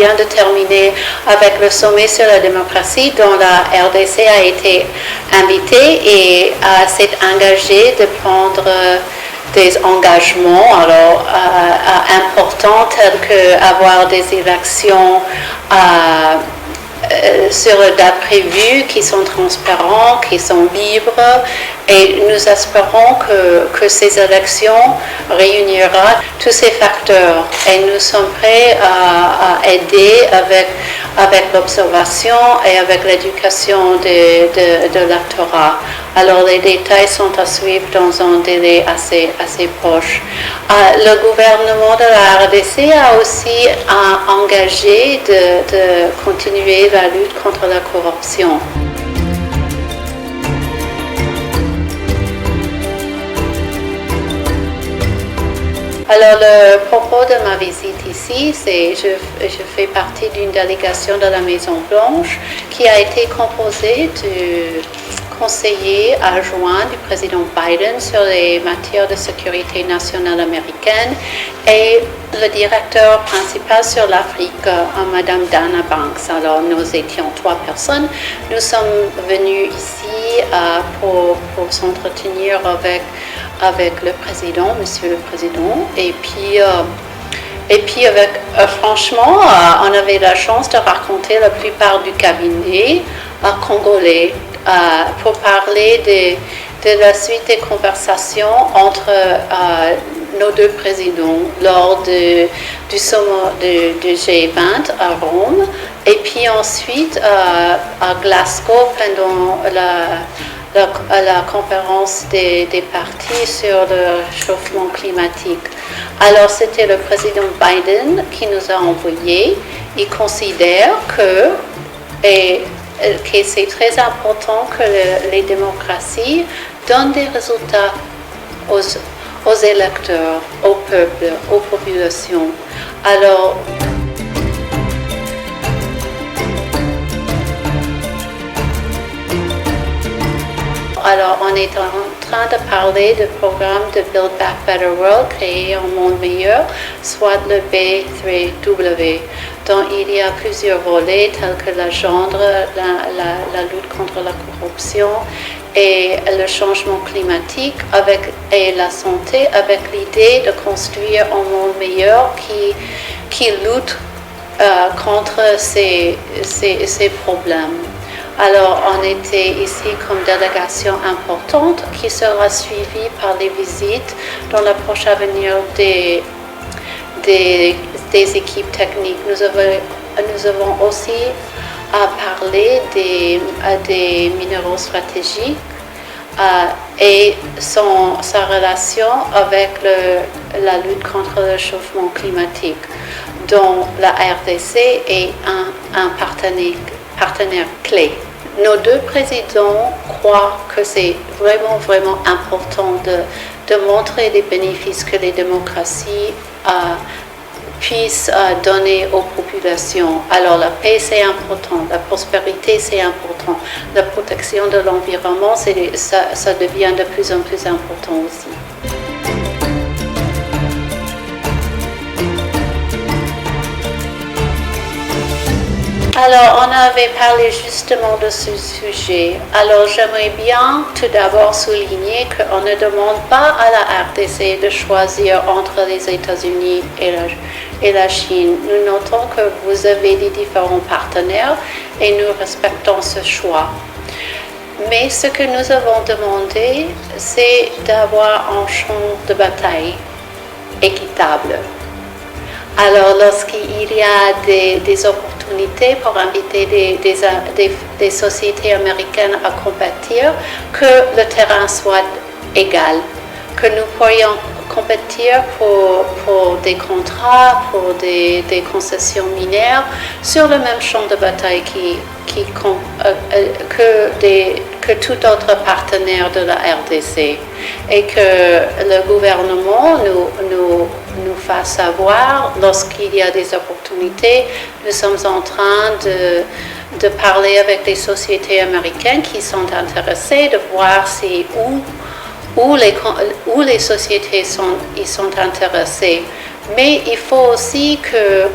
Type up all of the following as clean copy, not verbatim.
vient de terminer avec le sommet sur la démocratie dont la RDC a été invitée et s'est engagée de prendre des engagements importants tels qu'avoir des élections sur la date prévue, qui sont transparents, qui sont libres, et nous espérons que ces élections réuniront tous ces facteurs et nous sommes prêts à aider avec l'observation et avec l'éducation de l'actorat. Alors les détails sont à suivre dans un délai assez proche. Le gouvernement de la RDC a aussi engagé de continuer la lutte contre la corruption. Alors, le propos de ma visite ici, c'est je fais partie d'une délégation de la Maison-Blanche qui a été composée du conseiller adjoint du président Biden sur les matières de sécurité nationale américaine et le directeur principal sur l'Afrique, Madame Dana Banks. Alors, nous étions 3 personnes. Nous sommes venus ici pour s'entretenir avec le président, Monsieur le Président, et puis franchement, on avait la chance de rencontrer la plupart du cabinet congolais pour parler de la suite des conversations entre nos deux présidents lors du sommet du G20 à Rome, et puis ensuite à Glasgow pendant la conférence des partis sur le réchauffement climatique. Alors, c'était le président Biden qui nous a envoyé. Il considère que c'est très important que les démocraties donnent des résultats aux électeurs, au peuple, aux populations. Alors, on est en train de parler du programme de Build Back Better World, créer un monde meilleur, soit le B3W, dont il y a plusieurs volets tels que la gendre, la lutte contre la corruption et le changement climatique et la santé, avec l'idée de construire un monde meilleur qui lutte contre ces problèmes. Alors, on était ici comme délégation importante qui sera suivie par les visites dans l'approche à venir des équipes techniques. Nous avons aussi parlé des minéraux stratégiques et sa relation avec la lutte contre le réchauffement climatique, dont la RDC est un partenaire clé. Nos deux présidents croient que c'est vraiment, vraiment important de montrer les bénéfices que les démocraties puissent donner aux populations. Alors, la paix, c'est important, la prospérité, c'est important, la protection de l'environnement, ça devient de plus en plus important aussi. Alors, on avait parlé justement de ce sujet. Alors, j'aimerais bien tout d'abord souligner qu'on ne demande pas à la RDC de choisir entre les États-Unis et la Chine. Nous notons que vous avez des différents partenaires et nous respectons ce choix. Mais ce que nous avons demandé, c'est d'avoir un champ de bataille équitable. Alors, lorsqu'il y a des opportunités pour inviter des sociétés américaines à compétir, que le terrain soit égal, que nous pourrions compétir pour des contrats, pour des concessions minières sur le même champ de bataille que tout autre partenaire de la RDC, et que le gouvernement nous fasse savoir lorsqu'il y a des opportunités. Nous sommes en train de parler avec des sociétés américaines qui sont intéressées, de voir où les sociétés sont intéressées. Mais il faut aussi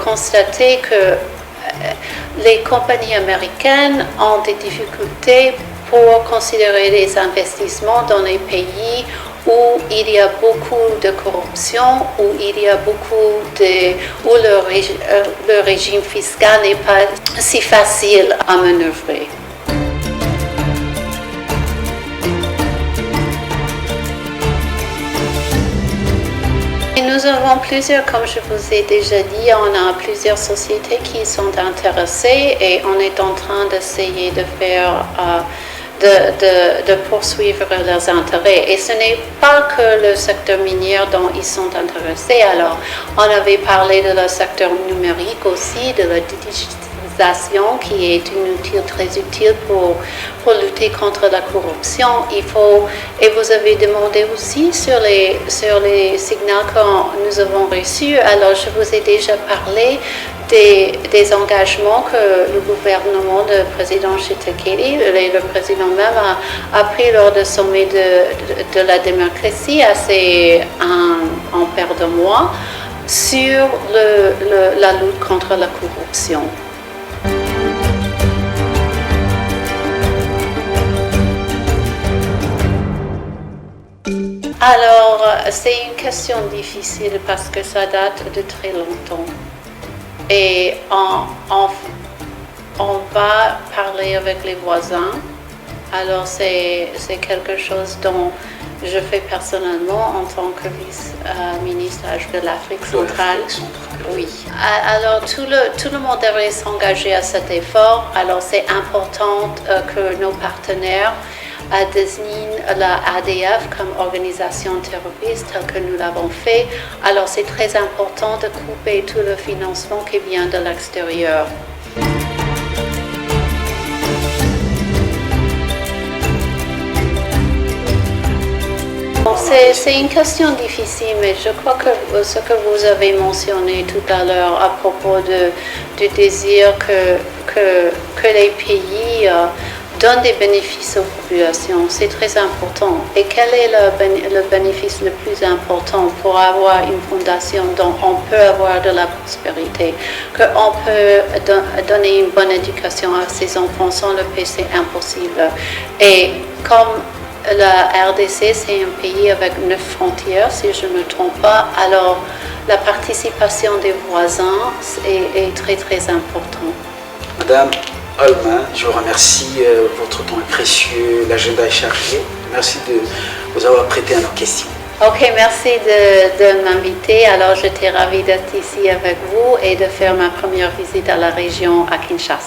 constater que les compagnies américaines ont des difficultés pour considérer des investissements dans les pays où il y a beaucoup de corruption, où il y a où le régime fiscal n'est pas si facile à manœuvrer. Et nous avons comme je vous ai déjà dit, on a plusieurs sociétés qui sont intéressées et on est en train d'essayer de faire de poursuivre leurs intérêts. Et ce n'est pas que le secteur minier dont ils sont intéressés. Alors, on avait parlé de le secteur numérique aussi, de la digitalisation qui est très utile pour lutter contre la corruption. Et vous avez demandé aussi sur les signaux que nous avons reçus. Alors, je vous ai déjà parlé des engagements que le gouvernement du président Tshisekedi, le président même, a pris lors du sommet de la démocratie en paire de mois sur la lutte contre la corruption. Alors, c'est une question difficile parce que ça date de très longtemps. Et on va parler avec les voisins. Alors, c'est quelque chose dont je fais personnellement en tant que vice-ministre de l'Afrique centrale. Oui. Alors, tout le monde devrait s'engager à cet effort. Alors, c'est important que nos partenaires désignent la ADF comme organisation terroriste telle que nous l'avons fait. Alors, c'est très important de couper tout le financement qui vient de l'extérieur. C'est une question difficile, mais je crois que ce que vous avez mentionné tout à l'heure à propos du désir que les pays donnent des bénéfices aux populations, c'est très important. Et quel est le bénéfice le plus important pour avoir une fondation dont on peut avoir de la prospérité, qu'on peut donner une bonne éducation à ses enfants sans le paix, c'est impossible. Et comme la RDC, c'est un pays avec 9 frontières, si je ne me trompe pas. Alors, la participation des voisins est très, très importante. Madame Holman, je vous remercie. Votre temps est précieux, l'agenda est chargé. Merci de vous avoir prêté à nos questions. Ok, merci de m'inviter. Alors, j'étais ravie d'être ici avec vous et de faire ma première visite à la région à Kinshasa.